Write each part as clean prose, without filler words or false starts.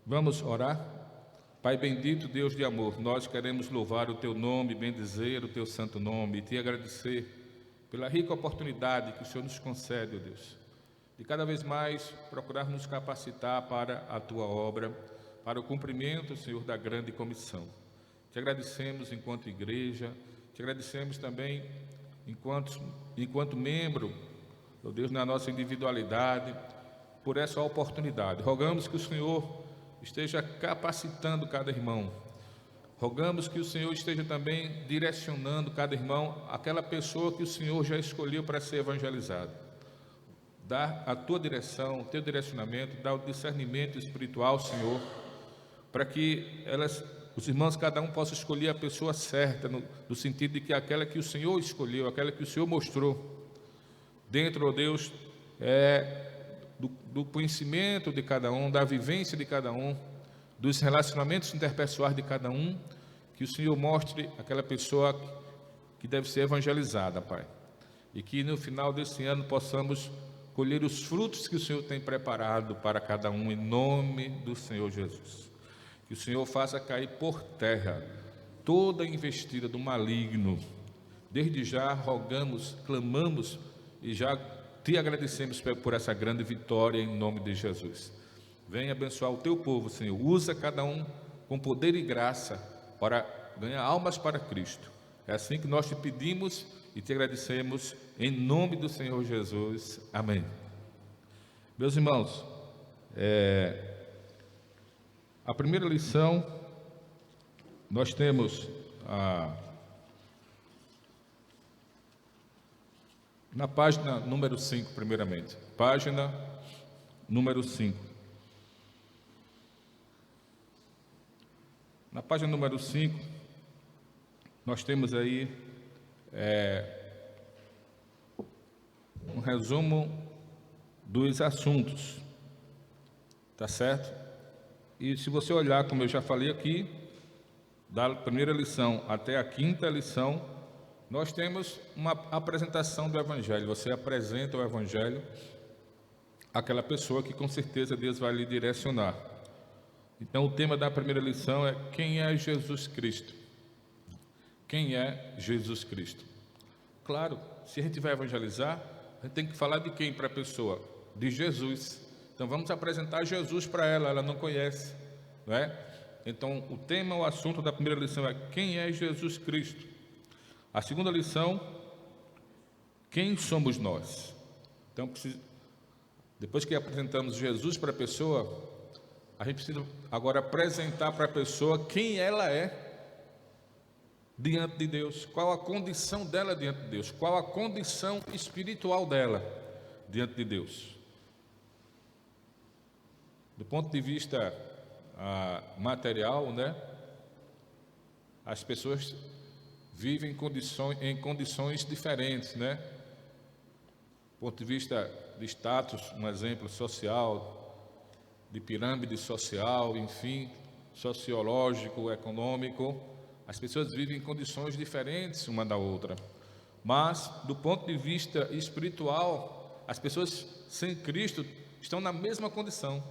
Vamos orar? Pai bendito, Deus de amor, nós queremos louvar o Teu nome, bendizer o Teu santo nome e Te agradecer pela rica oportunidade que o Senhor nos concede, ó Deus, de cada vez mais procurar nos capacitar para a Tua obra, para o cumprimento, Senhor, da grande comissão. Te agradecemos enquanto igreja, te agradecemos também enquanto membro, ó Deus, na nossa individualidade, por essa oportunidade. Rogamos que o Senhor esteja capacitando cada irmão. Rogamos que o Senhor esteja também direcionando cada irmão àquela pessoa que o Senhor já escolheu para ser evangelizado. Dá a tua direção, o teu direcionamento, dá o discernimento espiritual, Senhor, para que os irmãos, cada um possa escolher a pessoa certa, no sentido de que aquela que o Senhor escolheu, aquela que o Senhor mostrou, dentro, ó Deus, do conhecimento de cada um, da vivência de cada um, dos relacionamentos interpessoais de cada um, que o Senhor mostre aquela pessoa que deve ser evangelizada, Pai. E que no final desse ano possamos colher os frutos que o Senhor tem preparado para cada um, em nome do Senhor Jesus. Que o Senhor faça cair por terra toda a investida do maligno. Desde já rogamos, clamamos e já Te agradecemos por essa grande vitória em nome de Jesus. Venha abençoar o Teu povo, Senhor. Usa cada um com poder e graça para ganhar almas para Cristo. É assim que nós Te pedimos e Te agradecemos em nome do Senhor Jesus. Amém. Meus irmãos, a primeira lição, nós temos na página número 5, primeiramente. Página número 5. Na página número 5, nós temos aí um resumo dos assuntos, tá certo? E se você olhar, como eu já falei aqui, da primeira lição até a quinta lição, nós temos uma apresentação do Evangelho. Você apresenta o Evangelho àquela pessoa que com certeza Deus vai lhe direcionar. Então o tema da primeira lição é: quem é Jesus Cristo? Quem é Jesus Cristo? Claro, se a gente vai evangelizar, a gente tem que falar de quem para a pessoa? De Jesus. Então vamos apresentar Jesus para ela, ela não conhece, não é? Então o tema, o assunto da primeira lição é: quem é Jesus Cristo? A segunda lição: quem somos nós? Então, depois que apresentamos Jesus para a pessoa, a gente precisa agora apresentar para a pessoa quem ela é diante de Deus, qual a condição dela diante de Deus, qual a condição espiritual dela diante de Deus. Do ponto de vista material, né? As pessoas vivem em condições diferentes, né? Do ponto de vista de status, um exemplo social, de pirâmide social, enfim, sociológico, econômico, as pessoas vivem em condições diferentes uma da outra. Mas, do ponto de vista espiritual, as pessoas sem Cristo estão na mesma condição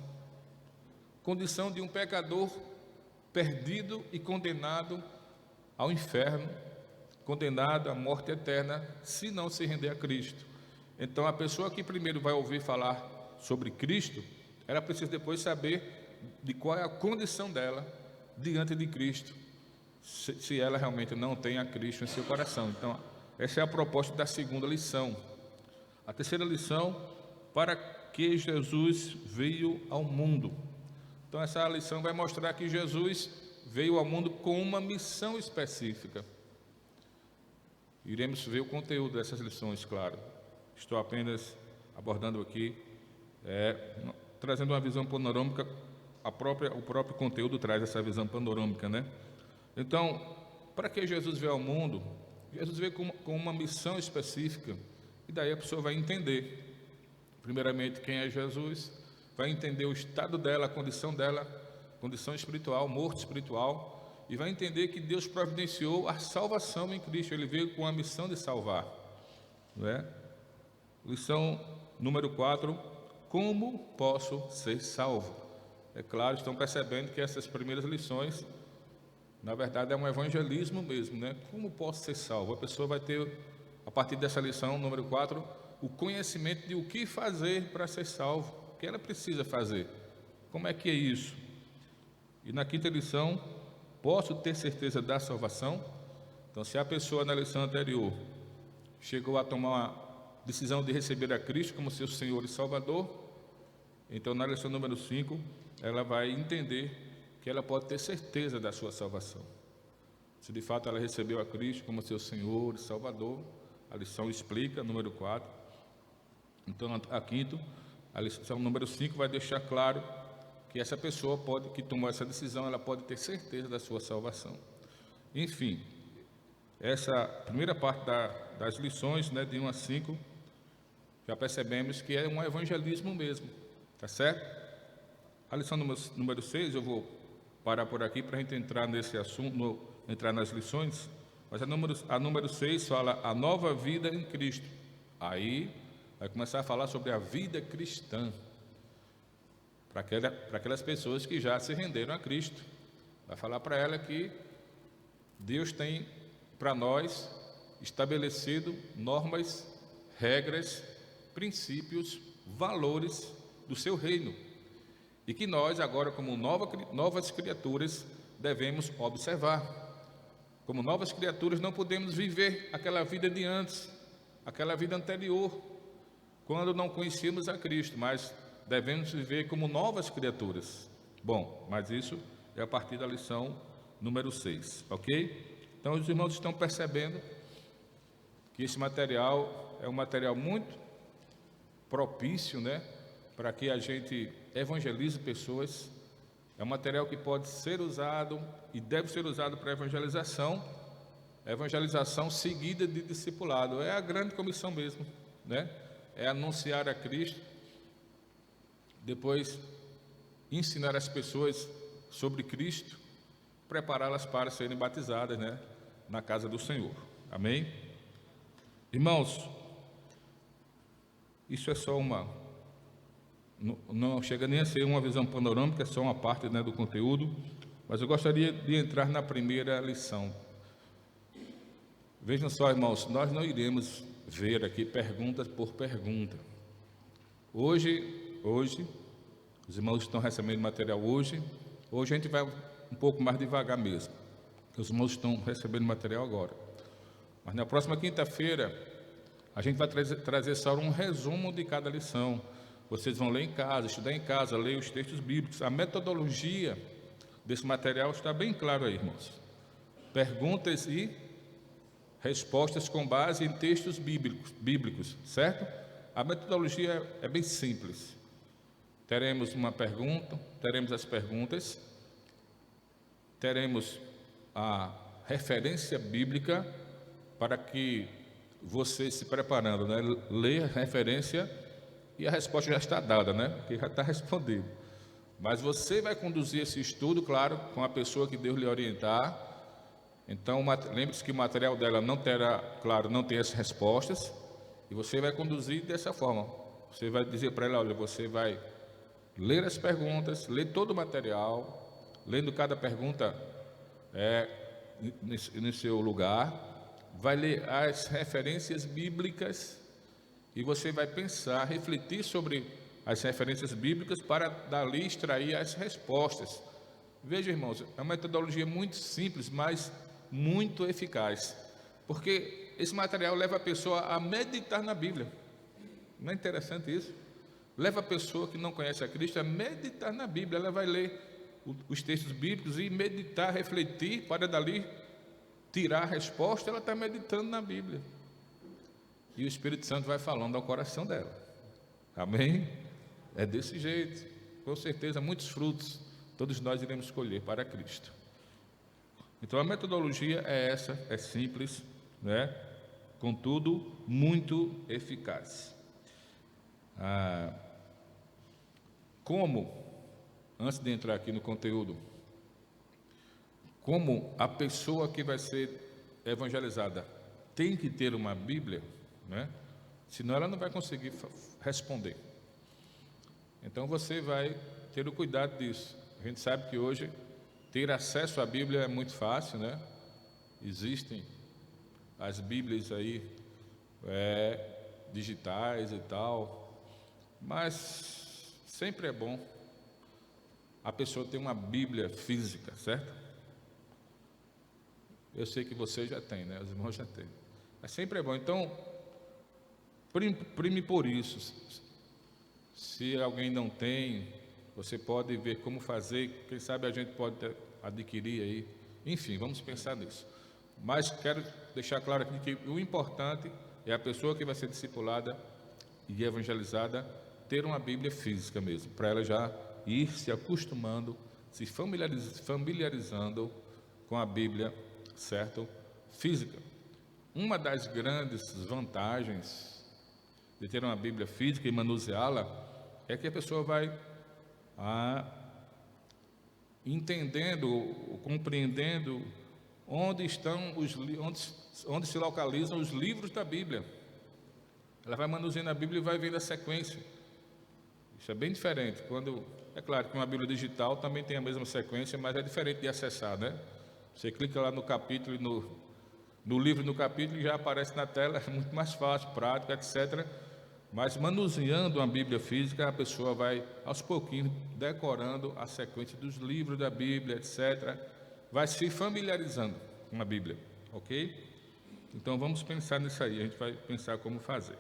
de um pecador perdido e condenado ao inferno, condenado à morte eterna, se não se render a Cristo. Então, a pessoa que primeiro vai ouvir falar sobre Cristo, ela precisa depois saber de qual é a condição dela diante de Cristo, se ela realmente não tem a Cristo em seu coração. Então, essa é a proposta da segunda lição. A terceira lição: para que Jesus veio ao mundo. Então, essa lição vai mostrar que Jesus veio ao mundo com uma missão específica. Iremos ver o conteúdo dessas lições, claro. Estou apenas abordando aqui, trazendo uma visão panorâmica. O próprio conteúdo traz essa visão panorâmica, né? Então, para que Jesus veio ao mundo? Jesus veio com uma missão específica, e daí a pessoa vai entender, primeiramente, quem é Jesus, vai entender o estado dela, a condição espiritual, morte espiritual, e vai entender que Deus providenciou a salvação em Cristo. Ele veio com a missão de salvar, não é? Lição número 4: como posso ser salvo? é claro, estão percebendo que essas primeiras lições, na verdade, é um evangelismo mesmo, né? Como posso ser salvo? A pessoa vai ter, a partir dessa lição, número 4, o conhecimento de o que fazer para ser salvo, o que ela precisa fazer, como é que é isso? E na quinta lição, posso ter certeza da salvação? Então, se a pessoa na lição anterior chegou a tomar a decisão de receber a Cristo como seu Senhor e Salvador, então na lição número 5, ela vai entender que ela pode ter certeza da sua salvação. Se de fato ela recebeu a Cristo como seu Senhor e Salvador, a lição explica, número 4. Então, a quinto, a lição número 5 vai deixar claro que essa pessoa que tomou essa decisão, ela pode ter certeza da sua salvação. Enfim, essa primeira parte das lições, né, de 1 a 5, já percebemos que é um evangelismo mesmo, tá certo? A lição número 6, eu vou parar por aqui para a gente entrar nesse assunto, entrar nas lições, mas a número 6 fala a nova vida em Cristo. Aí vai começar a falar sobre a vida cristã, para aquelas pessoas que já se renderam a Cristo. Vai falar para ela que Deus tem para nós estabelecido normas, regras, princípios, valores do seu reino, e que nós agora, como novas criaturas, devemos observar. Como novas criaturas, não podemos viver aquela vida de antes, aquela vida anterior, quando não conhecíamos a Cristo, mas devemos viver como novas criaturas. Bom, mas isso é a partir da lição número 6, ok? Então, os irmãos estão percebendo que esse material é um material muito propício, né, para que a gente evangelize pessoas. É um material que pode ser usado e deve ser usado para evangelização seguida de discipulado. É a grande comissão mesmo, né? É anunciar a Cristo, depois ensinar as pessoas sobre Cristo, prepará-las para serem batizadas, né, na casa do Senhor. Amém? Irmãos, isso é só não chega nem a ser uma visão panorâmica, é só uma parte, né, do conteúdo, mas eu gostaria de entrar na primeira lição. Vejam só, irmãos, nós não iremos ver aqui pergunta por pergunta. Hoje, os irmãos estão recebendo material hoje a gente vai um pouco mais devagar mesmo. Os irmãos estão recebendo material agora. Mas na próxima quinta-feira, a gente vai trazer só um resumo de cada lição. Vocês vão ler em casa, estudar em casa, ler os textos bíblicos. A metodologia desse material está bem clara aí, irmãos. Perguntas e respostas com base em textos bíblicos, certo? A metodologia é bem simples. Teremos uma pergunta, teremos as perguntas, teremos a referência bíblica para que você se preparando, né, lê a referência e a resposta já está dada, né? Porque já está respondido. Mas você vai conduzir esse estudo, claro, com a pessoa que Deus lhe orientar. Então, lembre-se que o material dela não terá, claro, não tem as respostas, e você vai conduzir dessa forma. Você vai dizer para ela, olha, você vai ler as perguntas, ler todo o material, lendo cada pergunta no seu lugar, vai ler as referências bíblicas e você vai pensar, refletir sobre as referências bíblicas para dali extrair as respostas. Veja, irmãos, é uma metodologia muito simples, mas muito eficaz, porque esse material leva a pessoa a meditar na Bíblia. Não é interessante isso? Leva a pessoa que não conhece a Cristo a meditar na Bíblia. Ela vai ler os textos bíblicos e meditar, refletir, para dali tirar a resposta. Ela está meditando na Bíblia. E o Espírito Santo vai falando ao coração dela. Amém? É desse jeito. Com certeza, muitos frutos todos nós iremos colher para Cristo. Então, a metodologia é essa, é simples, né? Contudo, muito eficaz. Como, antes de entrar aqui no conteúdo, como a pessoa que vai ser evangelizada tem que ter uma Bíblia, né? Senão ela não vai conseguir responder. Então você vai ter o cuidado disso. A gente sabe que hoje ter acesso à Bíblia é muito fácil, né? Existem as Bíblias aí digitais e tal, mas sempre é bom a pessoa ter uma Bíblia física, certo? Eu sei que você já tem, né? Os irmãos já têm. Mas sempre é bom. Então, prime por isso. Se alguém não tem, você pode ver como fazer. Quem sabe a gente pode adquirir aí. Enfim, vamos pensar nisso. Mas quero deixar claro aqui que o importante é a pessoa que vai ser discipulada e evangelizada ter uma Bíblia física mesmo, para ela já ir se acostumando, se familiarizando com a Bíblia, certo? Física. Uma das grandes vantagens de ter uma Bíblia física e manuseá-la é que a pessoa vai entendendo, compreendendo onde se localizam os livros da Bíblia. Ela vai manuseando a Bíblia e vai vendo a sequência. Isso é bem diferente. É claro que uma Bíblia digital também tem a mesma sequência, mas é diferente de acessar, né? Você clica lá no capítulo, no livro, no capítulo, e já aparece na tela, é muito mais fácil, prático, etc. Mas manuseando uma Bíblia física, a pessoa vai, aos pouquinhos, decorando a sequência dos livros da Bíblia, etc. Vai se familiarizando com a Bíblia, ok? Então vamos pensar nisso aí, a gente vai pensar como fazer.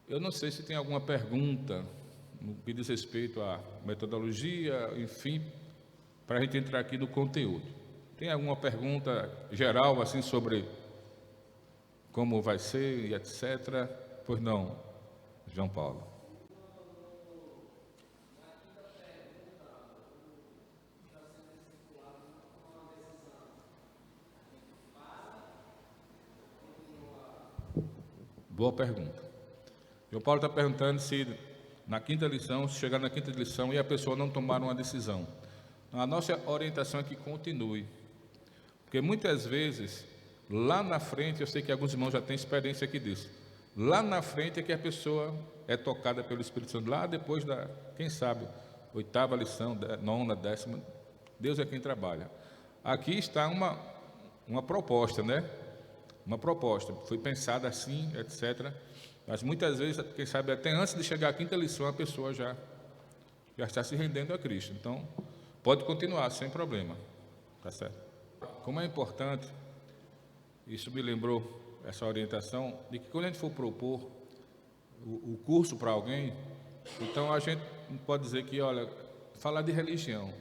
Eu não sei se tem alguma pergunta no que diz respeito à metodologia, enfim, para a gente entrar aqui no conteúdo. Tem alguma pergunta geral, assim, sobre como vai ser e etc? Pois não, João Paulo. Boa pergunta. João Paulo está perguntando se na quinta lição, se chegar na quinta lição e a pessoa não tomar uma decisão. A nossa orientação é que continue. Porque muitas vezes, lá na frente, eu sei que alguns irmãos já têm experiência aqui disso. Lá na frente é que a pessoa é tocada pelo Espírito Santo. Lá depois da, quem sabe, 8ª lição, 9ª, 10ª, Deus é quem trabalha. Aqui está uma proposta, né? Uma proposta. Foi pensada assim, etc. Mas muitas vezes, quem sabe, até antes de chegar à quinta lição, a pessoa já está se rendendo a Cristo. Então, pode continuar, sem problema. Tá certo? Como é importante, isso me lembrou, essa orientação, de que quando a gente for propor o curso para alguém, então a gente não pode dizer que, olha, falar de religião.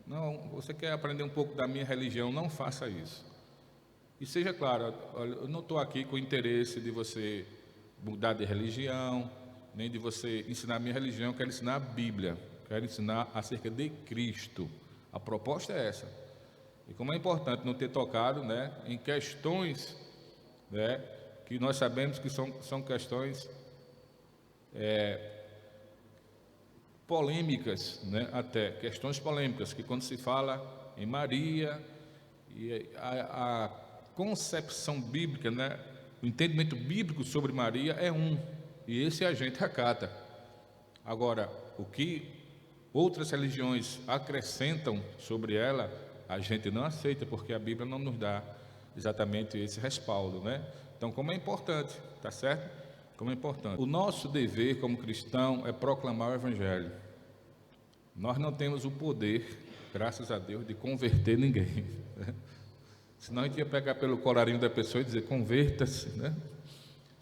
Não, você quer aprender um pouco da minha religião, não faça isso. E seja claro, olha, eu não estou aqui com o interesse de você mudar de religião, nem de você ensinar a minha religião, eu quero ensinar a Bíblia, quero ensinar acerca de Cristo. A proposta é essa. E como é importante não ter tocado, né, em questões, né, que nós sabemos que são questões polêmicas, né, até questões polêmicas, que quando se fala em Maria, e a concepção bíblica, né, o entendimento bíblico sobre Maria é e esse a gente acata. Agora, o que outras religiões acrescentam sobre ela, a gente não aceita, porque a Bíblia não nos dá exatamente esse respaldo, né? Então, como é importante, tá certo? Como é importante. O nosso dever como cristão é proclamar o Evangelho. Nós não temos o poder, graças a Deus, de converter ninguém, né? Senão a gente ia pegar pelo colarinho da pessoa e dizer, converta-se, né?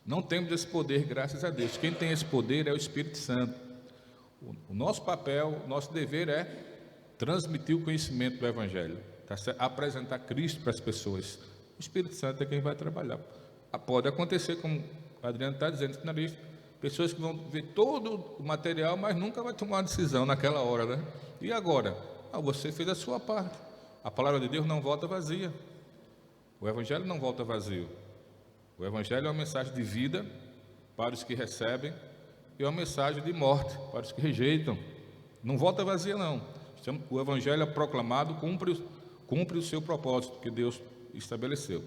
Não temos esse poder, graças a Deus. Quem tem esse poder é o Espírito Santo. O nosso papel, o nosso dever é transmitir o conhecimento do Evangelho, tá certo? Apresentar Cristo para as pessoas. O Espírito Santo é quem vai trabalhar. Pode acontecer, como o Adriano está dizendo, pessoas que vão ver todo o material, mas nunca vai tomar uma decisão naquela hora, né? E agora? Você fez a sua parte. A palavra de Deus não volta vazia. O Evangelho não volta vazio. O Evangelho é uma mensagem de vida para os que recebem e uma mensagem de morte para os que rejeitam. Não volta vazia, não. O Evangelho é proclamado, cumpre o seu propósito que Deus estabeleceu.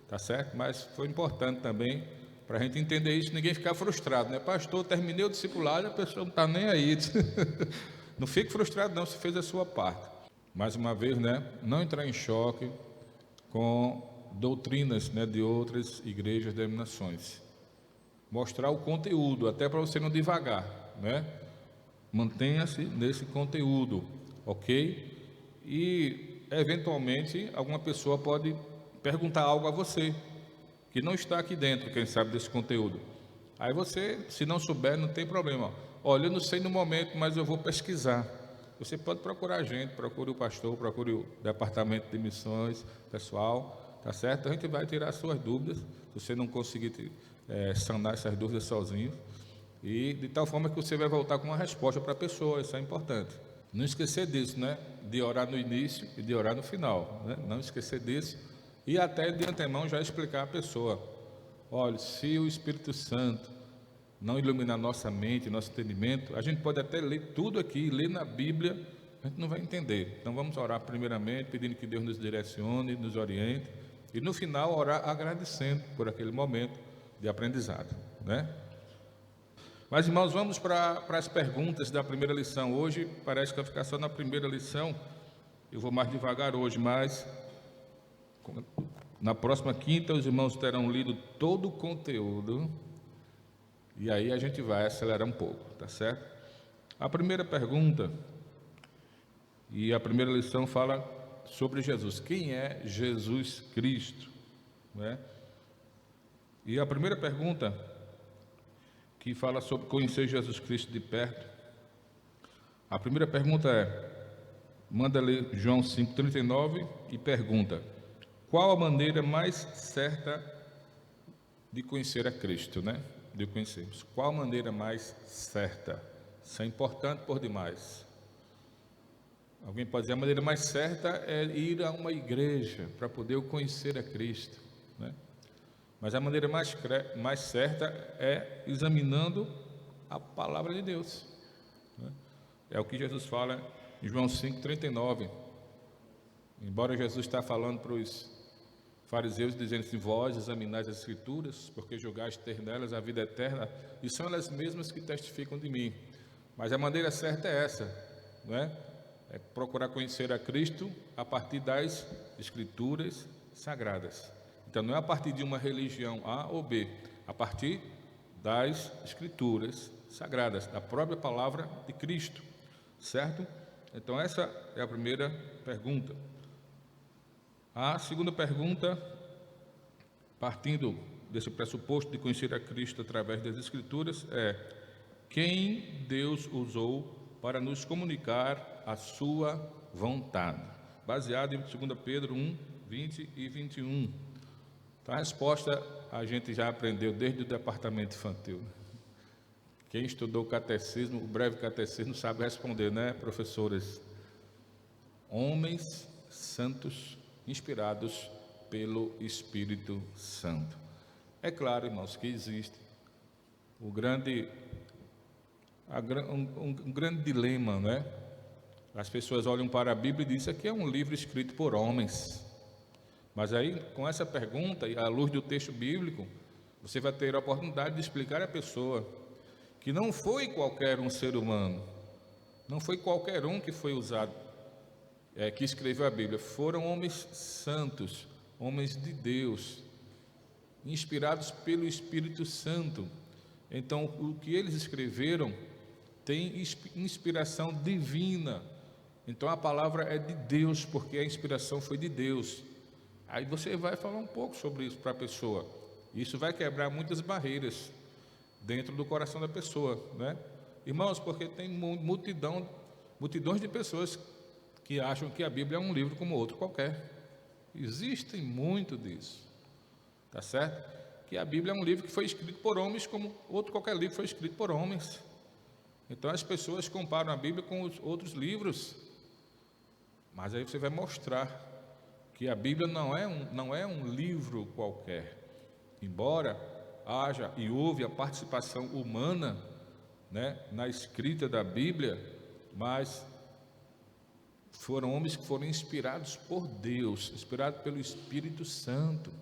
Tá certo? Mas foi importante também Para a gente entender isso, ninguém ficar frustrado, né? Pastor, terminei o discipulado, a pessoa não está nem aí. Não fique frustrado, não, se fez a sua parte. Mais uma vez, né? Não entrar em choque com doutrinas, né, de outras igrejas, denominações. Mostrar o conteúdo, até para você não divagar, né? Mantenha-se nesse conteúdo, ok? E, eventualmente, alguma pessoa pode perguntar algo a você, que não está aqui dentro, quem sabe, desse conteúdo. Aí você, se não souber, não tem problema. Olha, eu não sei no momento, mas eu vou pesquisar. Você pode procurar a gente, procure o pastor, procure o departamento de missões, pessoal, tá certo? A gente vai tirar as suas dúvidas, se você não conseguir sanar essas dúvidas sozinho. E de tal forma que você vai voltar com uma resposta para a pessoa, isso é importante. Não esquecer disso, né? De orar no início e de orar no final, né? Não esquecer disso. E até de antemão já explicar à pessoa: olha, se o Espírito Santo não iluminar nossa mente, nosso entendimento, a gente pode até ler tudo aqui, ler na Bíblia, a gente não vai entender. Então vamos orar primeiramente, pedindo que Deus nos direcione, nos oriente, e no final orar agradecendo por aquele momento de aprendizado, né? Mas, irmãos, vamos para as perguntas da primeira lição. Hoje parece que vai ficar só na primeira lição. Eu vou mais devagar hoje, mas na próxima quinta os irmãos terão lido todo o conteúdo e aí a gente vai acelerar um pouco, tá certo? A primeira pergunta e a primeira lição fala sobre Jesus. Quem é Jesus Cristo, né? E a primeira pergunta, que fala sobre conhecer Jesus Cristo de perto. A primeira pergunta manda ler João 5,39 e pergunta: qual a maneira mais certa de conhecer a Cristo, né? De conhecermos. Qual a maneira mais certa? Isso é importante por demais. Alguém pode dizer: a maneira mais certa é ir a uma igreja para poder conhecer a Cristo, né? Mas a maneira mais certa é examinando a palavra de Deus, né? É o que Jesus fala em João 5,39. Embora Jesus está falando para os fariseus, dizendo assim: vós examinais as Escrituras, porque julgais ter nelas a vida eterna, e são elas mesmas que testificam de mim. Mas a maneira certa é essa, né? É procurar conhecer a Cristo a partir das Escrituras sagradas. Então não é a partir de uma religião A ou B, a partir das Escrituras sagradas, da própria palavra de Cristo, certo? Então essa é a primeira pergunta. A segunda pergunta, partindo desse pressuposto de conhecer a Cristo através das Escrituras, é: quem Deus usou para nos comunicar a sua vontade? Baseado em 2 Pedro 1, 20 e 21. Então a resposta a gente já aprendeu desde o departamento infantil. Quem estudou o catecismo, o breve catecismo, sabe responder, né, professores? Homens santos inspirados pelo Espírito Santo. É claro, irmãos, que existe um grande dilema, né? As pessoas olham para a Bíblia e dizem: isso aqui é um livro escrito por homens. Mas aí, com essa pergunta e à luz do texto bíblico, você vai ter a oportunidade de explicar à pessoa que não foi qualquer um ser humano, não foi qualquer um que foi usado, que escreveu a Bíblia. Foram homens santos, homens de Deus, inspirados pelo Espírito Santo. Então, o que eles escreveram tem inspiração divina. Então, a palavra é de Deus, porque a inspiração foi de Deus. Aí você vai falar um pouco sobre isso para a pessoa. Isso vai quebrar muitas barreiras dentro do coração da pessoa, né? Irmãos, porque tem multidões de pessoas que acham que a Bíblia é um livro como outro qualquer. Existem muito disso, tá certo? Que a Bíblia é um livro que foi escrito por homens como outro qualquer livro foi escrito por homens. Então as pessoas comparam a Bíblia com os outros livros, mas aí você vai mostrar que a Bíblia não é um livro qualquer. Embora haja e houve a participação humana, né, na escrita da Bíblia, mas foram homens que foram inspirados por Deus, inspirados pelo Espírito Santo.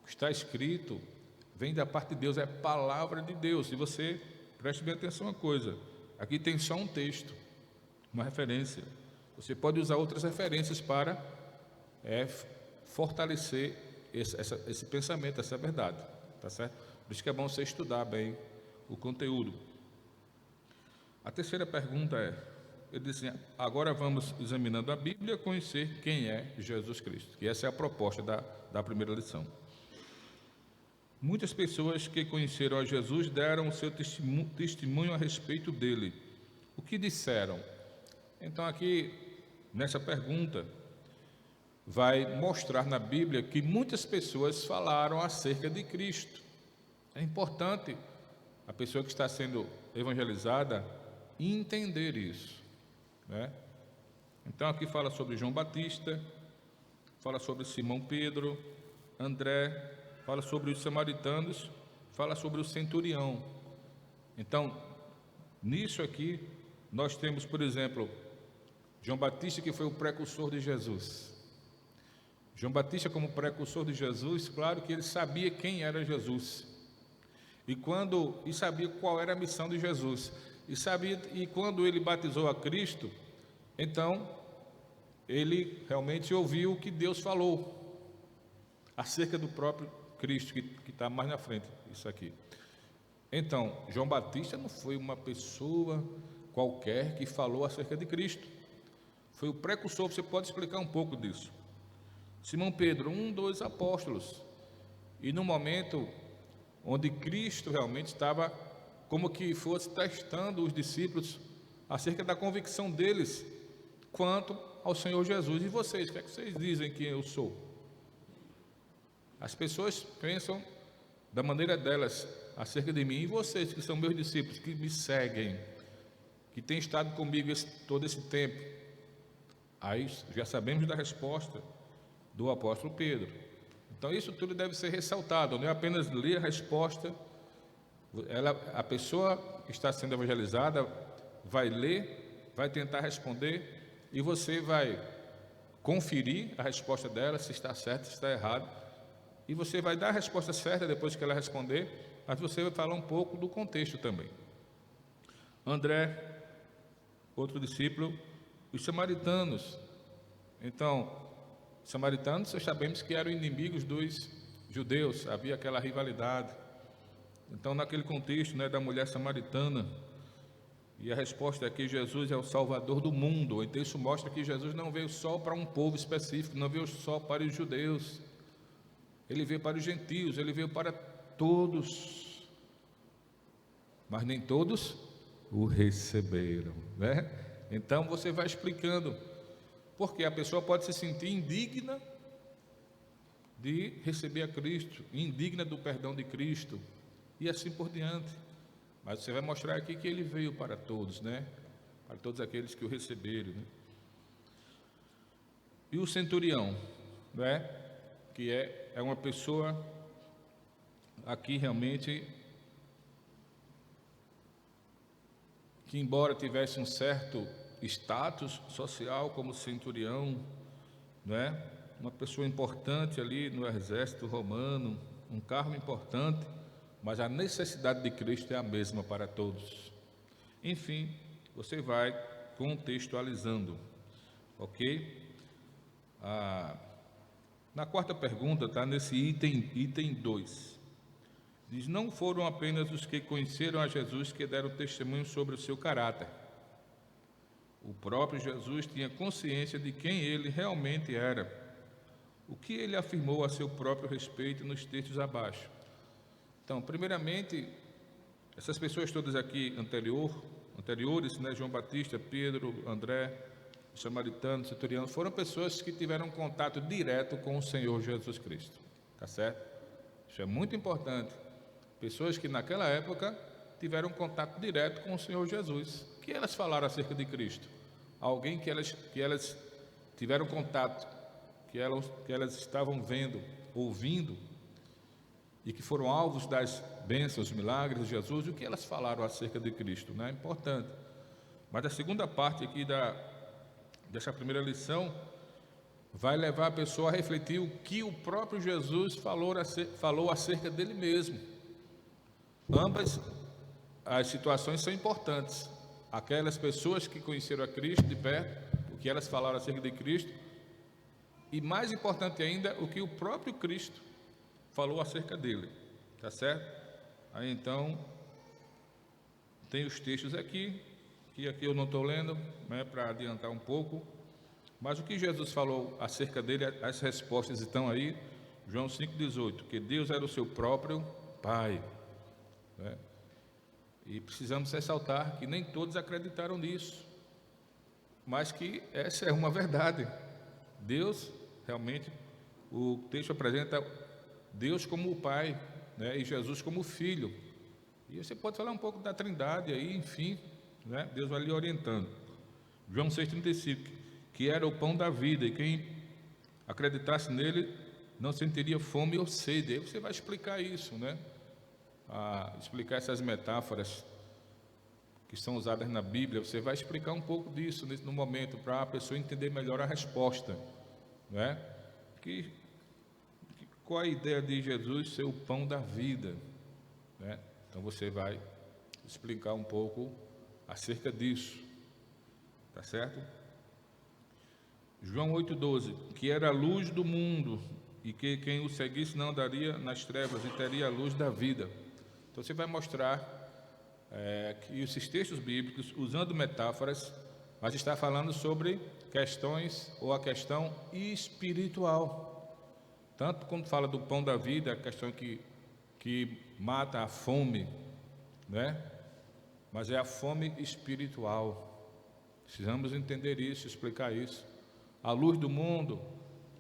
Está escrito vem da parte de Deus, é palavra de Deus. E você preste bem atenção a uma coisa: aqui tem só um texto, uma referência. Você pode usar outras referências para fortalecer esse pensamento, essa verdade, tá certo? Por isso que é bom você estudar bem o conteúdo. A terceira pergunta ele diz assim: agora vamos, examinando a Bíblia, conhecer quem é Jesus Cristo. E essa é a proposta da primeira lição. Muitas pessoas que conheceram a Jesus deram o seu testemunho a respeito dele. O que disseram? Então aqui, nessa pergunta, vai mostrar na Bíblia que muitas pessoas falaram acerca de Cristo. É importante a pessoa que está sendo evangelizada entender isso, né? Então aqui fala sobre João Batista, fala sobre Simão Pedro, André, fala sobre os samaritanos, fala sobre o centurião. Então, nisso aqui, nós temos, por exemplo, João Batista, que foi o precursor de Jesus. João Batista, como precursor de Jesus, claro que ele sabia quem era Jesus, e sabia qual era a missão de Jesus, e quando ele batizou a Cristo, então ele realmente ouviu o que Deus falou acerca do próprio Cristo, que está mais na frente, isso aqui. Então, João Batista não foi uma pessoa qualquer que falou acerca de Cristo, foi o precursor. Você pode explicar um pouco disso? Simão Pedro, dos apóstolos, e no momento onde Cristo realmente estava como que fosse testando os discípulos acerca da convicção deles quanto ao Senhor Jesus. E vocês, o que é que vocês dizem que eu sou? As pessoas pensam da maneira delas acerca de mim. E vocês, que são meus discípulos, que me seguem, que têm estado comigo todo esse tempo? Aí já sabemos da resposta do apóstolo Pedro. Então isso tudo deve ser ressaltado, não é apenas ler a resposta. A pessoa que está sendo evangelizada vai ler, vai tentar responder, e você vai conferir a resposta dela, se está certo, se está errado, e você vai dar a resposta certa depois que ela responder, mas você vai falar um pouco do contexto também. André, outro discípulo, os samaritanos. Então, os samaritanos, nós sabemos que eram inimigos dos judeus, havia aquela rivalidade. Então, naquele contexto, da mulher samaritana, e a resposta é que Jesus é o Salvador do mundo. Então isso mostra que Jesus não veio só para um povo específico, não veio só para os judeus, ele veio para os gentios, ele veio para todos, mas nem todos o receberam, né? Então você vai explicando, porque a pessoa pode se sentir indigna de receber a Cristo, indigna do perdão de Cristo, e assim por diante. Mas você vai mostrar aqui que ele veio para todos, né? Para todos aqueles que o receberam, né? E o centurião, né? Que é uma pessoa aqui realmente que, embora tivesse um certo status social como centurião, né? Uma pessoa importante ali no exército romano, um cargo importante, mas a necessidade de Cristo é a mesma para todos. Enfim, você vai contextualizando, ok? Na quarta pergunta, está nesse item 2. Diz: não foram apenas os que conheceram a Jesus que deram testemunho sobre o seu caráter. O próprio Jesus tinha consciência de quem ele realmente era, o que ele afirmou a seu próprio respeito nos textos abaixo. Então, primeiramente, essas pessoas todas aqui anteriores, né, João Batista, Pedro, André, os samaritanos, centurianos, foram pessoas que tiveram contato direto com o Senhor Jesus Cristo, tá certo? Isso é muito importante. Pessoas que naquela época tiveram contato direto com o Senhor Jesus. O que elas falaram acerca de Cristo? Alguém que elas tiveram contato, que elas estavam vendo, ouvindo, e que foram alvos das bênçãos, milagres de Jesus. O que elas falaram acerca de Cristo, né? É importante. Mas a segunda parte aqui dessa primeira lição vai levar a pessoa a refletir o que o próprio Jesus falou acerca dele mesmo. Ambas as situações são importantes. Aquelas pessoas que conheceram a Cristo de perto, o que elas falaram acerca de Cristo, e mais importante ainda, o que o próprio Cristo falou acerca dele, tá certo? Aí então, tem os textos aqui, que aqui eu não estou lendo, né, para adiantar um pouco, mas o que Jesus falou acerca dele, as respostas estão aí, João 5,18, que Deus era o seu próprio Pai, né? E precisamos ressaltar que nem todos acreditaram nisso, mas que essa é uma verdade. Deus, realmente, o texto apresenta Deus como o Pai, né, e Jesus como o Filho. E você pode falar um pouco da Trindade aí, enfim, né, Deus vai lhe orientando. João 6,35, que era o pão da vida, e quem acreditasse nele não sentiria fome ou sede. Aí você vai explicar isso, né? Explicar essas metáforas que são usadas na Bíblia. Você vai explicar um pouco disso no momento, para a pessoa entender melhor a resposta, né? Qual a ideia de Jesus ser o pão da vida, né? Então você vai explicar um pouco acerca disso, tá certo? João 8,12, que era a luz do mundo, e que quem o seguisse não andaria nas trevas e teria a luz da vida. Então você vai mostrar que esses textos bíblicos, usando metáforas, mas está falando sobre questões ou a questão espiritual. Tanto quando fala do pão da vida, a questão que mata a fome, né? Mas é a fome espiritual. Precisamos entender isso, explicar isso. A luz do mundo,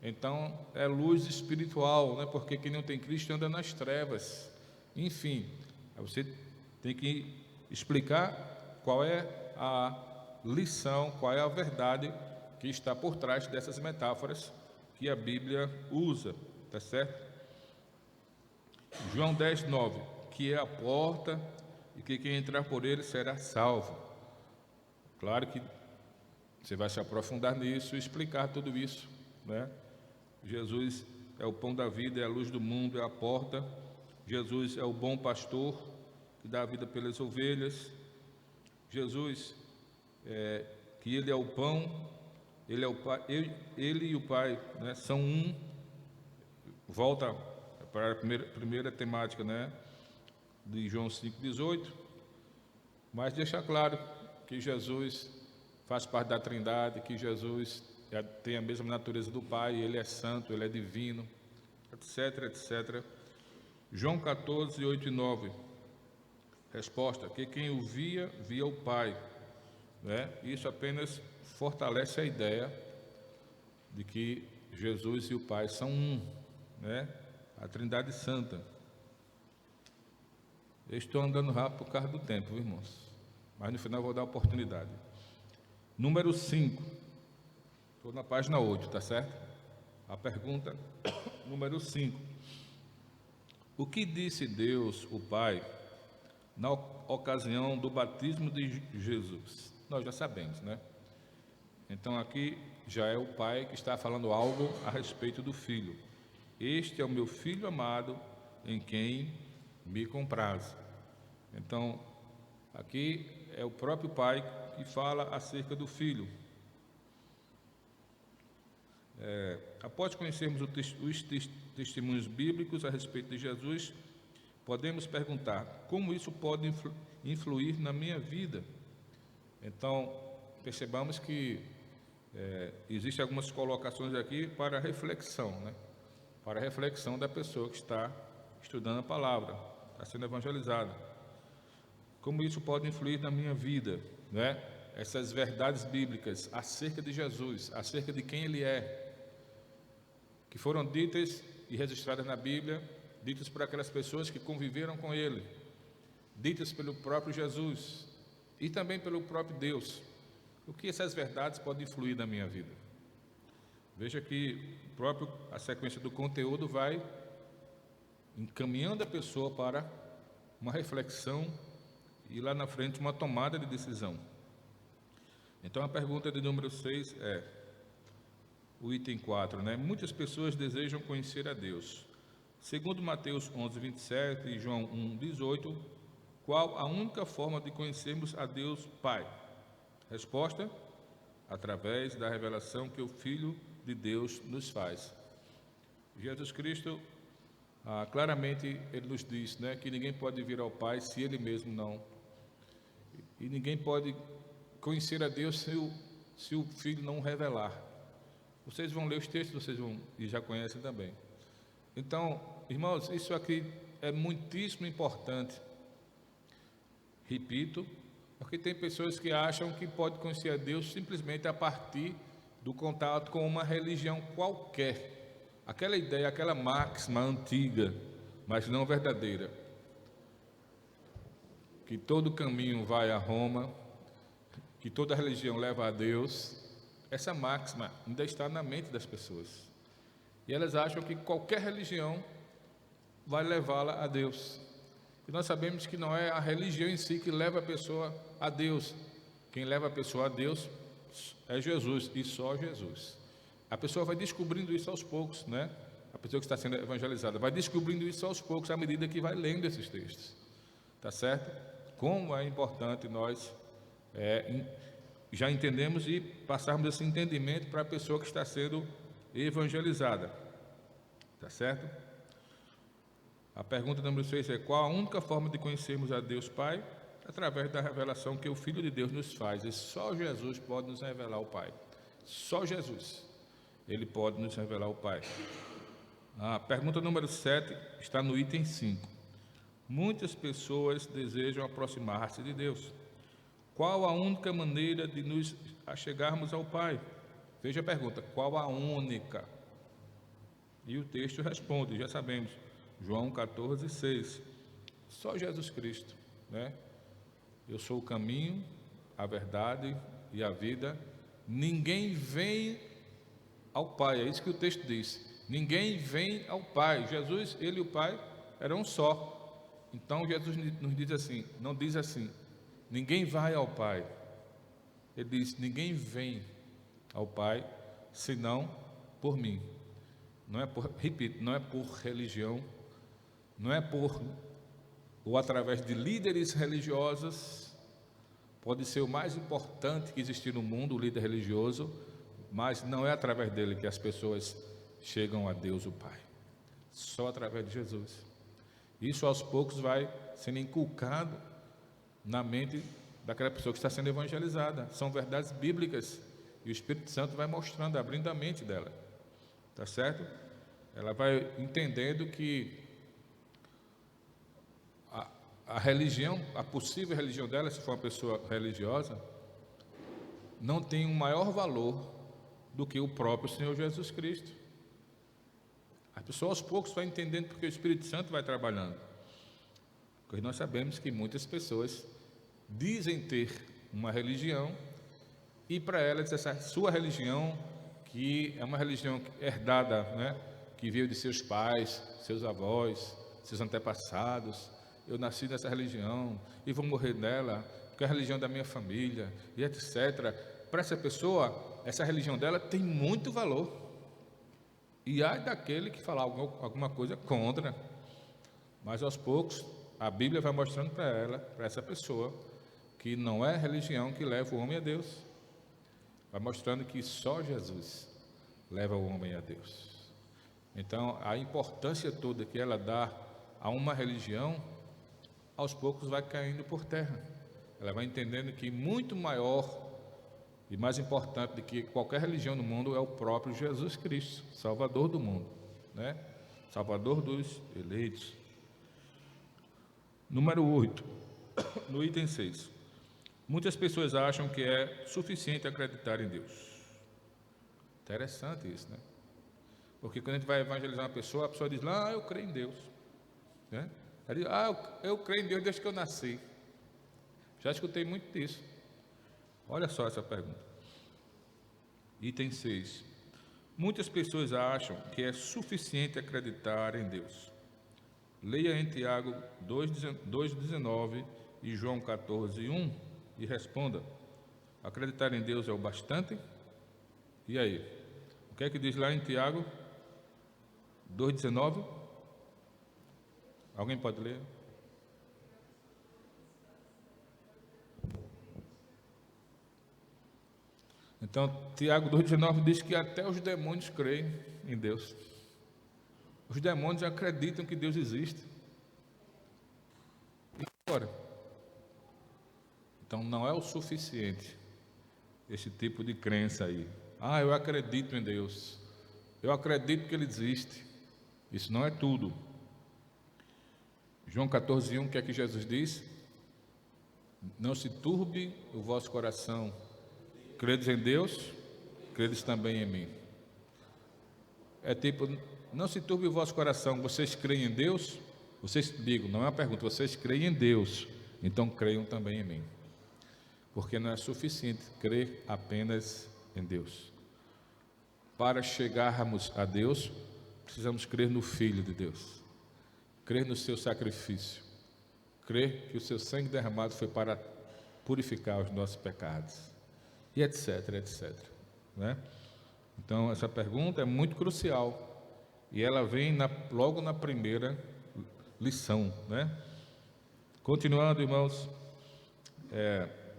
então, é luz espiritual, né? Porque quem não tem Cristo anda nas trevas. Enfim, você tem que explicar qual é a lição, qual é a verdade que está por trás dessas metáforas que a Bíblia usa, tá certo? João 10,9, que é a porta e que quem entrar por ele será salvo. Claro que você vai se aprofundar nisso e explicar tudo isso, né? Jesus é o pão da vida, é a luz do mundo, é a porta. Jesus é o bom pastor que dá a vida pelas ovelhas. Jesus, que ele é o pão, ele é o Pai, ele e o Pai, né, são um. Volta para a primeira temática, né, de João 5,18, mas deixa claro que Jesus faz parte da Trindade, que Jesus tem a mesma natureza do Pai, ele é santo, ele é divino, etc, etc. João 14, 8 e 9, resposta, que quem o via o Pai, né? Isso apenas fortalece a ideia de que Jesus e o Pai são um, né? A Trindade Santa. Eu estou andando rápido por causa do tempo, irmãos, mas no final eu vou dar a oportunidade. Número 5, estou na página 8, tá certo? A pergunta número 5. O que disse Deus, o Pai, na ocasião do batismo de Jesus? Nós já sabemos, né? Então aqui já é o Pai que está falando algo a respeito do Filho. Este é o meu Filho amado, em quem me comprazo. Então, aqui é o próprio Pai que fala acerca do Filho. Após conhecermos os testemunhos bíblicos a respeito de Jesus, podemos perguntar: como isso pode influir na minha vida? Então, percebamos que existem algumas colocações aqui para reflexão, né? Para a reflexão da pessoa que está estudando a palavra, está sendo evangelizada. Como isso pode influir na minha vida, né? Essas verdades bíblicas acerca de Jesus, acerca de quem Ele é, que foram ditas e registradas na Bíblia, ditas por aquelas pessoas que conviveram com Ele, ditas pelo próprio Jesus e também pelo próprio Deus. O que essas verdades podem influir na minha vida? Veja que a sequência do conteúdo vai encaminhando a pessoa para uma reflexão e lá na frente uma tomada de decisão. Então a pergunta de número 6 é: o item 4, né? Muitas pessoas desejam conhecer a Deus. Segundo Mateus 11, 27 e João 1, 18, qual a única forma de conhecermos a Deus Pai? Resposta: através da revelação que o Filho de Deus nos faz. Jesus Cristo, claramente, Ele nos diz, né, que ninguém pode vir ao Pai se Ele mesmo não. E ninguém pode conhecer a Deus se o Filho não revelar. Vocês vão ler os textos, e já conhecem também. Então, irmãos, isso aqui é muitíssimo importante. Repito, porque tem pessoas que acham que pode conhecer a Deus simplesmente a partir do contato com uma religião qualquer. Aquela ideia, aquela máxima antiga, mas não verdadeira, que todo caminho vai a Roma, que toda religião leva a Deus. Essa máxima ainda está na mente das pessoas. E elas acham que qualquer religião vai levá-la a Deus. E nós sabemos que não é a religião em si que leva a pessoa a Deus. Quem leva a pessoa a Deus é Jesus, e só Jesus. A pessoa vai descobrindo isso aos poucos, né? A pessoa que está sendo evangelizada vai descobrindo isso aos poucos, à medida que vai lendo esses textos. Tá certo? Como é importante nós já entendemos e passarmos esse entendimento para a pessoa que está sendo evangelizada. Tá certo? A pergunta número 6 é: qual a única forma de conhecermos a Deus Pai? Através da revelação que o Filho de Deus nos faz. E só Jesus pode nos revelar o Pai. Só Jesus. Ele pode nos revelar o Pai. A pergunta número 7 está no item 5. Muitas pessoas desejam aproximar-se de Deus. Qual a única maneira de nos achegarmos ao Pai? Veja a pergunta: qual a única? E o texto responde, já sabemos, João 14, 6. Só Jesus Cristo, né? Eu sou o caminho, a verdade e a vida. Ninguém vem ao Pai, é isso que o texto diz. Ninguém vem ao Pai. Jesus, Ele e o Pai eram um só. Então Jesus nos diz assim, não diz assim, ninguém vai ao Pai. Ele diz, ninguém vem ao Pai, senão por mim. Não é por, repito, não é por religião, não é por ou através de líderes religiosos. Pode ser o mais importante que existir no mundo, o líder religioso, mas não é através dele que as pessoas chegam a Deus o Pai. Só através de Jesus. Isso aos poucos vai sendo inculcado na mente daquela pessoa que está sendo evangelizada. São verdades bíblicas e o Espírito Santo vai mostrando, abrindo a mente dela. Tá certo? Ela vai entendendo que a religião, a possível religião dela, se for uma pessoa religiosa, não tem um maior valor do que o próprio Senhor Jesus Cristo. A pessoa aos poucos vai entendendo porque o Espírito Santo vai trabalhando. Porque nós sabemos que muitas pessoas dizem ter uma religião e para elas essa sua religião, que é uma religião herdada, né, que veio de seus pais, seus avós, seus antepassados. Eu nasci nessa religião e vou morrer nela, porque é a religião da minha família, e etc. Para essa pessoa, essa religião dela tem muito valor. E há daquele que falar alguma coisa contra. Mas aos poucos, a Bíblia vai mostrando para ela, para essa pessoa, que não é a religião que leva o homem a Deus. Vai mostrando que só Jesus leva o homem a Deus. Então, a importância toda que ela dá a uma religião, aos poucos vai caindo por terra. Ela vai entendendo que muito maior e mais importante do que qualquer religião no mundo é o próprio Jesus Cristo, Salvador do mundo, né? Salvador dos eleitos. Número 8, no item 6. Muitas pessoas acham que é suficiente acreditar em Deus. Interessante isso, né? Porque quando a gente vai evangelizar uma pessoa, a pessoa diz lá, eu creio em Deus, né? Ela diz, eu creio em Deus desde que eu nasci. Já escutei muito disso. Olha só essa pergunta. Item 6. Muitas pessoas acham que é suficiente acreditar em Deus. Leia em Tiago 2,19 e João 14,1 e responda: acreditar em Deus é o bastante? E aí? O que é que diz lá em Tiago 2,19? Alguém pode ler? Então, Tiago 2,19 diz que até os demônios creem em Deus. Os demônios acreditam que Deus existe. E agora? Então, não é o suficiente esse tipo de crença aí. Ah, eu acredito em Deus. Eu acredito que Ele existe. Isso não é tudo. João 14,1, o que é que Jesus diz? Não se turbe o vosso coração. Credes em Deus, credes também em mim. É tipo, não se turbe o vosso coração. Vocês creem em Deus? Digo, não é uma pergunta, vocês creem em Deus, então creiam também em mim. Porque não é suficiente crer apenas em Deus. Para chegarmos a Deus, precisamos crer no Filho de Deus, crer no seu sacrifício, crer que o seu sangue derramado foi para purificar os nossos pecados, e etc, etc. Né? Então, essa pergunta é muito crucial, e ela vem logo na primeira lição. Né? Continuando, irmãos,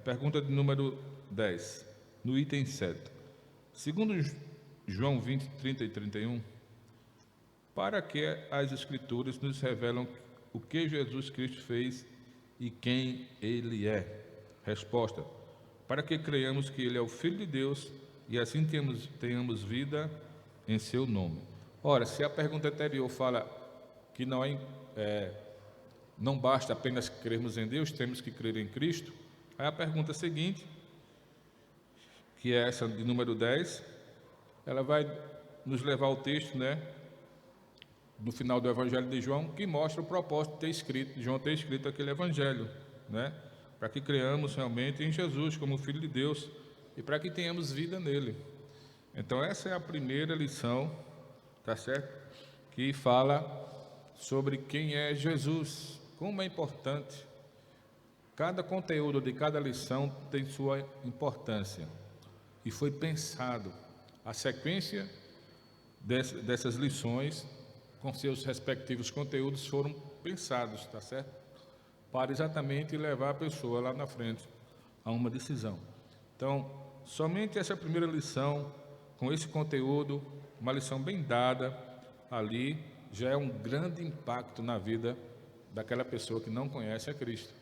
pergunta de número 10, no item 7. Segundo João 20, 30 e 31, para que as Escrituras nos revelam o que Jesus Cristo fez e quem Ele é? Resposta: para que creiamos que Ele é o Filho de Deus e assim tenhamos vida em seu nome. Ora, se a pergunta anterior fala que não basta apenas crermos em Deus, temos que crer em Cristo, aí a pergunta seguinte, que é essa de número 10, ela vai nos levar ao texto, né, no final do Evangelho de João, que mostra o propósito de João ter escrito aquele Evangelho, né, para que creamos realmente em Jesus como Filho de Deus e para que tenhamos vida nele. Então essa é a primeira lição, tá certo? Que fala sobre quem é Jesus, como é importante. Cada conteúdo de cada lição tem sua importância e foi pensado. A sequência dessas lições, com seus respectivos conteúdos, foram pensados, tá certo? Para exatamente levar a pessoa lá na frente a uma decisão. Então, somente essa primeira lição, com esse conteúdo, uma lição bem dada ali, já é um grande impacto na vida daquela pessoa que não conhece a Cristo.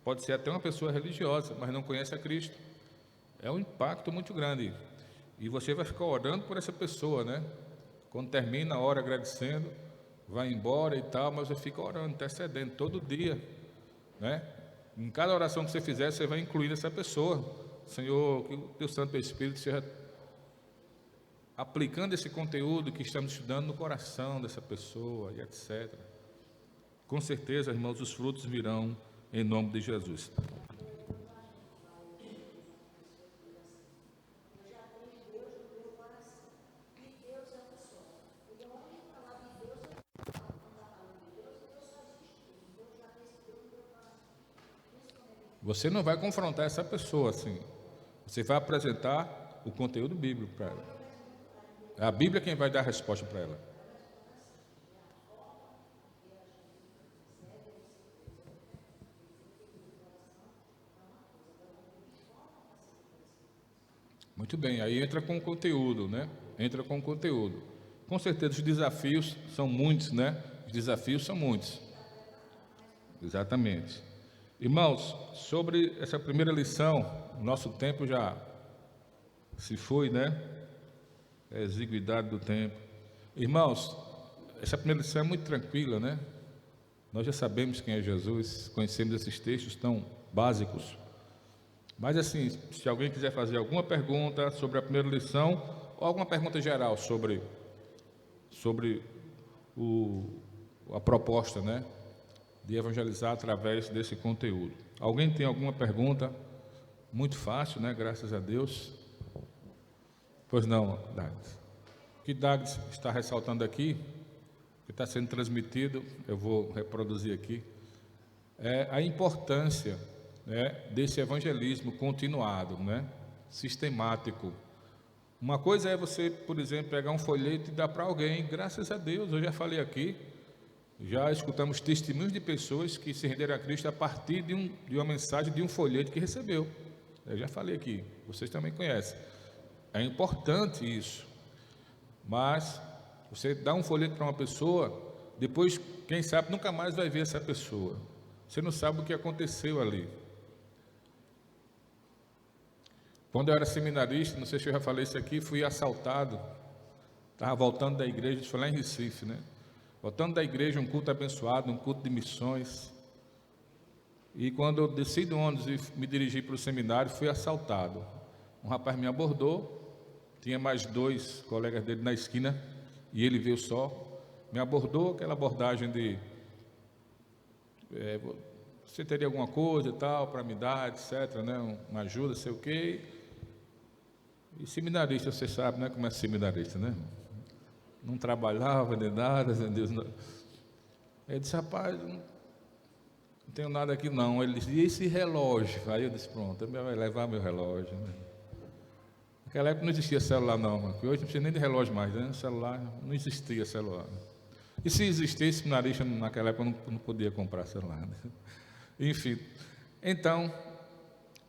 Pode ser até uma pessoa religiosa, mas não conhece a Cristo. É um impacto muito grande. E você vai ficar orando por essa pessoa, né? Quando termina a hora agradecendo, vai embora e tal, mas você fica orando, intercedendo todo dia, né? Em cada oração que você fizer, você vai incluir essa pessoa. Senhor, que o Teu Santo Espírito seja aplicando esse conteúdo que estamos estudando no coração dessa pessoa, e etc. Com certeza, irmãos, os frutos virão em nome de Jesus. Você não vai confrontar essa pessoa assim. Você vai apresentar o conteúdo bíblico para ela. É a Bíblia quem vai dar a resposta para ela. Muito bem, aí entra com o conteúdo, né? Entra com o conteúdo. Com certeza os desafios são muitos, né? Os desafios são muitos. Exatamente. Irmãos, sobre essa primeira lição, nosso tempo já se foi, né? A exiguidade do tempo. Irmãos, essa primeira lição é muito tranquila, né? Nós já sabemos quem é Jesus, conhecemos esses textos tão básicos. Mas assim, se alguém quiser fazer alguma pergunta sobre a primeira lição, ou alguma pergunta geral sobre a proposta, né, de evangelizar através desse conteúdo. Alguém tem alguma pergunta? Muito fácil, né? Graças a Deus. Pois não, Dags. O que Dags está ressaltando aqui, que está sendo transmitido, eu vou reproduzir aqui, é a importância, né, desse evangelismo continuado, né, sistemático, Uma coisa é você, por exemplo, pegar um folheto e dar para alguém. Graças a Deus, eu já falei aqui, já escutamos testemunhos de pessoas que se renderam a Cristo a partir de uma mensagem, de um folheto que recebeu. Eu já falei aqui, vocês também conhecem. É importante isso. Mas você dá um folheto para uma pessoa, depois, quem sabe, nunca mais vai ver essa pessoa. Você não sabe o que aconteceu ali. Quando eu era seminarista, não sei se eu já falei isso aqui, fui assaltado. Estava voltando da igreja, isso foi lá em Recife, né? Voltando da igreja, um culto abençoado, um culto de missões. E quando eu desci do ônibus e me dirigi para o seminário, fui assaltado. Um rapaz me abordou, tinha mais 2 colegas dele na esquina, e ele veio só, me abordou, aquela abordagem de você teria alguma coisa e tal, para me dar, etc, né? Uma ajuda, sei o quê. E seminarista, você sabe, né, como é seminarista, né? Não trabalhava nem nada, Deus não. Ele disse, rapaz, não tenho nada aqui não. Ele disse, e esse relógio? Aí eu disse, pronto, ele vai levar meu relógio, né? Naquela época não existia celular não, porque hoje não precisa nem de relógio mais, né? Celular, não existia celular. E se existisse, seminarista naquela época não podia comprar celular, né? Enfim, então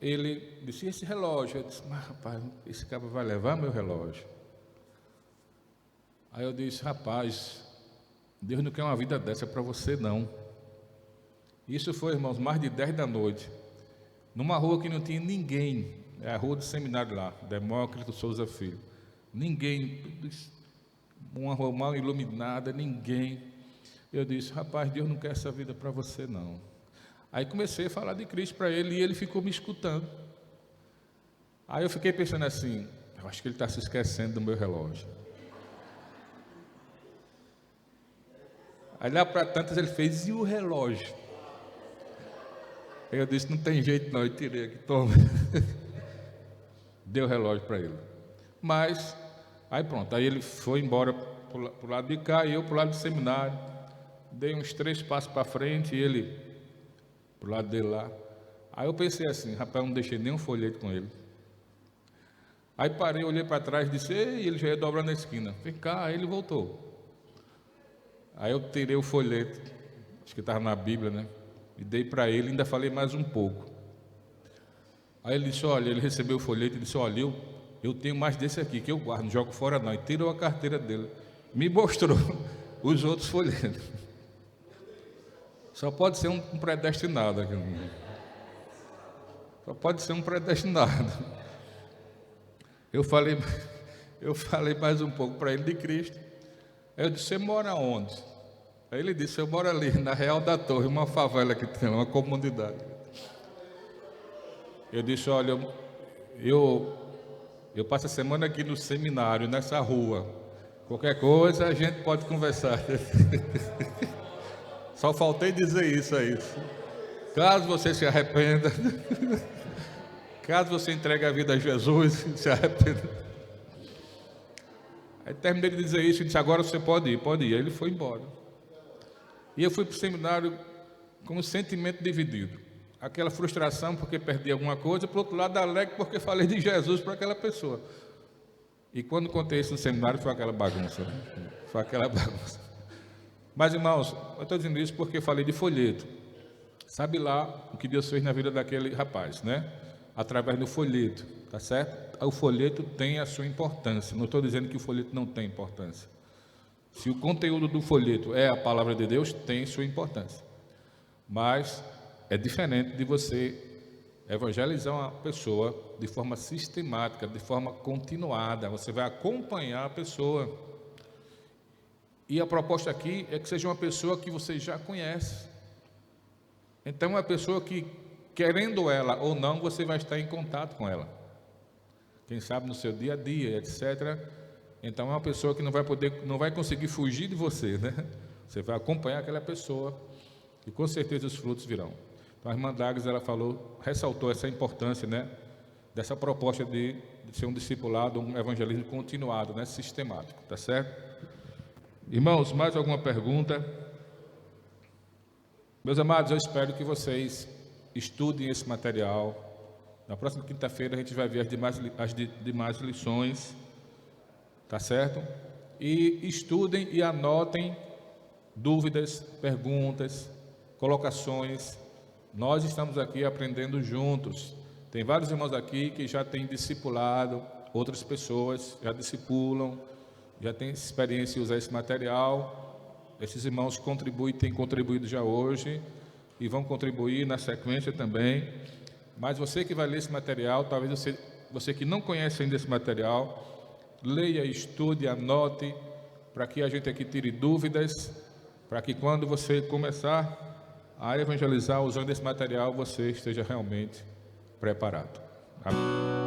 ele disse, esse relógio? Eu disse, mas rapaz, esse cara vai levar meu relógio. Aí eu disse, rapaz, Deus não quer uma vida dessa para você não. Isso foi, irmãos, mais de 10 da noite, numa rua que não tinha ninguém, é a rua do seminário lá, Demócrito Souza Filho. Ninguém, uma rua mal iluminada, ninguém. Eu disse, rapaz, Deus não quer essa vida para você não. Aí comecei a falar de Cristo para ele e ele ficou me escutando. Aí eu fiquei pensando assim, eu acho que ele está se esquecendo do meu relógio. Aí lá para tantas ele fez, e o relógio? Aí eu disse, não tem jeito não, eu tirei aqui, toma. Dei o relógio para ele. Mas, aí pronto, aí ele foi embora para o lado de cá e eu para o lado do seminário. Dei uns 3 passos para frente e ele para o lado dele lá. Aí eu pensei assim, rapaz, eu não deixei nenhum folheto com ele. Aí parei, olhei para trás e disse, ei, ele já ia dobrar na esquina. Vem cá, aí ele voltou. Aí eu tirei o folheto, acho que estava na Bíblia, né? E dei para ele, ainda falei mais um pouco. Aí ele disse, olha, ele recebeu o folheto e disse, olha, eu tenho mais desse aqui, que eu guardo, não jogo fora não. E tirou a carteira dele. Me mostrou os outros folhetos. Só pode ser um predestinado aqui. Só pode ser um predestinado. Eu falei mais um pouco para ele de Cristo. Aí eu disse, você mora onde? Aí ele disse, eu moro ali, na Real da Torre, uma favela que tem, uma comunidade. Eu disse, olha, eu passo a semana aqui no seminário, nessa rua. Qualquer coisa a gente pode conversar. Só faltei dizer isso aí. Caso você se arrependa, caso você entregue a vida a Jesus, se arrependa. Aí terminei de dizer isso e disse, agora você pode ir. Aí ele foi embora. E eu fui para o seminário com um sentimento dividido. Aquela frustração porque perdi alguma coisa, por outro lado alegre porque falei de Jesus para aquela pessoa. E quando contei isso no seminário foi aquela bagunça. Foi aquela bagunça. Mas irmãos, eu estou dizendo isso porque falei de folheto. Sabe lá o que Deus fez na vida daquele rapaz, né? Através do folheto, tá certo? O folheto tem a sua importância. Não estou dizendo que o folheto não tem importância. Se o conteúdo do folheto é a palavra de Deus, tem sua importância. Mas é diferente de você evangelizar uma pessoa de forma sistemática, de forma continuada. Você vai acompanhar a pessoa. E a proposta aqui é que seja uma pessoa que você já conhece. Então, é uma pessoa que, querendo ela ou não, você vai estar em contato com ela. Quem sabe no seu dia a dia, etc. Então, é uma pessoa que não vai conseguir fugir de você, né? Você vai acompanhar aquela pessoa e com certeza os frutos virão. Então, a irmã Dagas, ela ressaltou essa importância, né? Dessa proposta de ser um discipulado, um evangelismo continuado, né? Sistemático, tá certo? Irmãos, mais alguma pergunta? Meus amados, eu espero que vocês estudem esse material. Na próxima quinta-feira a gente vai ver as demais lições. tá certo? E estudem e anotem dúvidas, perguntas, colocações. Nós estamos aqui aprendendo juntos. Tem vários irmãos aqui que já têm discipulado, outras pessoas já discipulam, já têm experiência em usar esse material. Esses irmãos contribuem, têm contribuído já hoje e vão contribuir na sequência também. Mas você que vai ler esse material, talvez você que não conhece ainda esse material, leia, estude, anote, para que a gente aqui tire dúvidas, para que quando você começar a evangelizar usando esse material, você esteja realmente preparado. Amém.